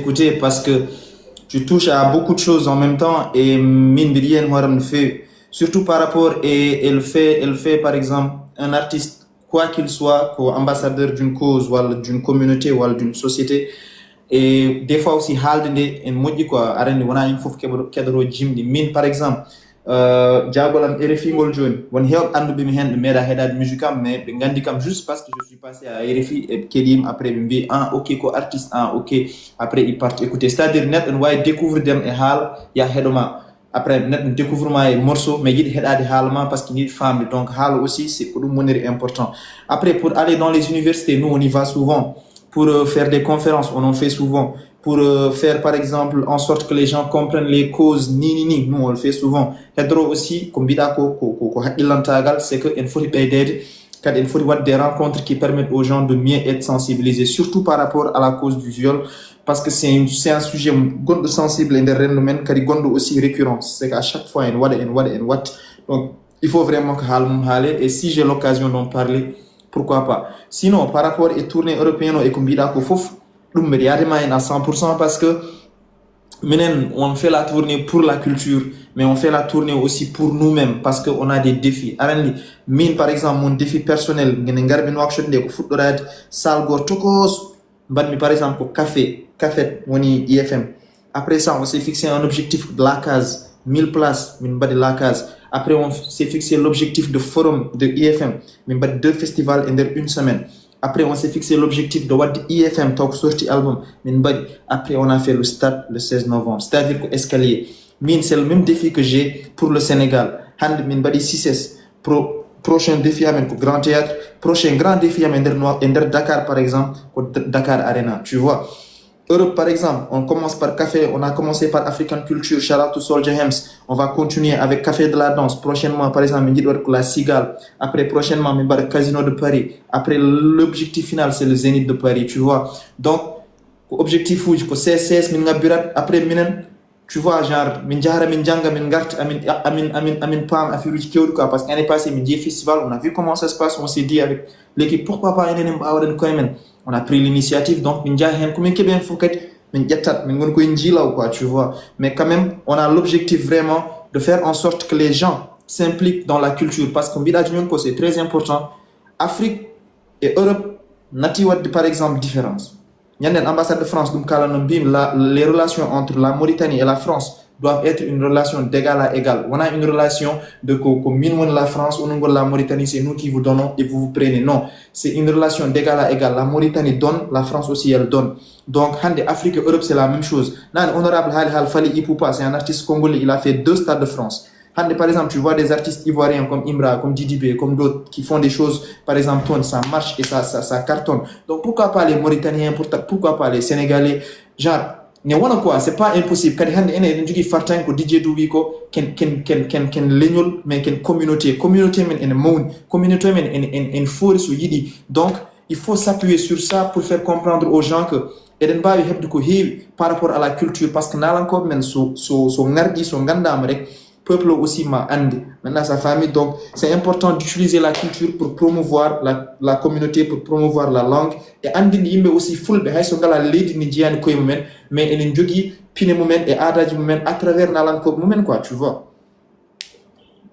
écouter parce que tu touches à beaucoup de choses en même temps et mine de rien waram le fait surtout par rapport et elle fait par exemple un artiste quoi qu'il soit ko ambassadeur d'une cause ou d'une communauté ou d'une société et des fois aussi haalde nde en moƴƴi quoi arande wona yimɓe foof keɗoro jimɗi min par exemple jagolam RFI ngol joni won hewɓe anduɓe mi hen ɓe meeɗa heɗade musique am mais ɓe gandi kam juste parce que je suis passé à RFI e keeɗima après ɓe mbi ok ko artiste ok après ils partent écouter c'est à dire neɗɗo ne wawi découvrir dem e haala ya heɗoma après neɗɗo découvre ma e morceau mais yiɗi heɗade haala ma parce que yiɗi famde donc haala aussi c'est ko ɗum woniri important après pour aller dans les universités nous on y va souvent pour faire des conférences, on en fait souvent. Pour faire, par exemple, en sorte que les gens comprennent les causes, nous on le fait souvent. Hedro aussi, comme bidako, c'est qu'il faut aider, il faut des rencontres qui permettent aux gens de mieux être sensibilisés, surtout par rapport à la cause du viol, parce que c'est un sujet sensible et domaine qui est aussi récurrent. C'est qu'à chaque fois, donc il faut vraiment que Halem et si j'ai l'occasion d'en parler, pourquoi pas. Sinon, par rapport à tournée européenne et comme bidako fof, à 100% parce que on fait la tournée pour la culture, mais on fait la tournée aussi pour nous-mêmes parce qu'on a des défis. Mine, par exemple, mon défi personnel, par exemple, café, IFM. Après ça, on s'est fixé un objectif de la case. 1000 places, de la case. Après, on s'est fixé l'objectif de forum de IFM, 2 festivals en une semaine. Après, on s'est fixé l'objectif de what IFM Talk sorti album. Après, on a fait le stade le 16 novembre. C'est-à-dire que escalier. C'est le même défi que j'ai pour le Sénégal. Prochain défi à Grand Théâtre. Prochain grand défi à Dakar, par exemple, Dakar Arena. Tu vois. Europe, par exemple, on commence par café, on a commencé par African Culture, shout out to Soldier Hems. On va continuer avec Café de la Danse. Prochainement, par exemple, la Cigale. Après, prochainement, le Casino de Paris. Après, l'objectif final, c'est le Zénith de Paris, tu vois. Donc, objectif où c'est CSS, après, tu vois, genre, parce qu'année passée, festival, on a vu comment ça se passe, on s'est dit avec l'équipe, pourquoi pas, on a pris l'initiative, donc, tu vois. Mais quand même, on a l'objectif vraiment de faire en sorte que les gens s'impliquent dans la culture, parce qu'on c'est très important. Afrique et Europe, par exemple, différence. Il y a une ambassade de France, les relations entre la Mauritanie et la France doivent être une relation d'égal à égal. On a une relation de la France, la Mauritanie, c'est nous qui vous donnons et vous prenez. Non, c'est une relation d'égal à égal. La Mauritanie donne, la France aussi, elle donne. Donc, Afrique et Europe, c'est la même chose. Honorable Fali Ipoupa, c'est un artiste congolais, il a fait 2 stades de France. Par exemple, tu vois des artistes ivoiriens comme Imra, comme Didibé, comme d'autres qui font des choses, par exemple, ça marche et ça cartonne. Donc, pourquoi pas les Mauritaniens, pourquoi pas les Sénégalais? Genre, c'est pas impossible. Quand on fartan ko DJ Doubi ko ken leñol mais ken communauté men en mawn communauté men en force yidi. Donc, il faut s'appuyer sur ça pour faire comprendre aux gens que eden bawi hebde ko heewi par rapport à la culture parce que nalanko men so ngardi so gandama rek peuple aussi m'a andi maintenant sa famille. Donc c'est important d'utiliser la culture pour promouvoir la communauté, pour promouvoir la langue et andi yimbe aussi fulbe hay so ngala leydi ni jiyani koye mumen mais enen jogi pine mumen et aadaji mumen à travers nalanko mumen quoi, tu vois.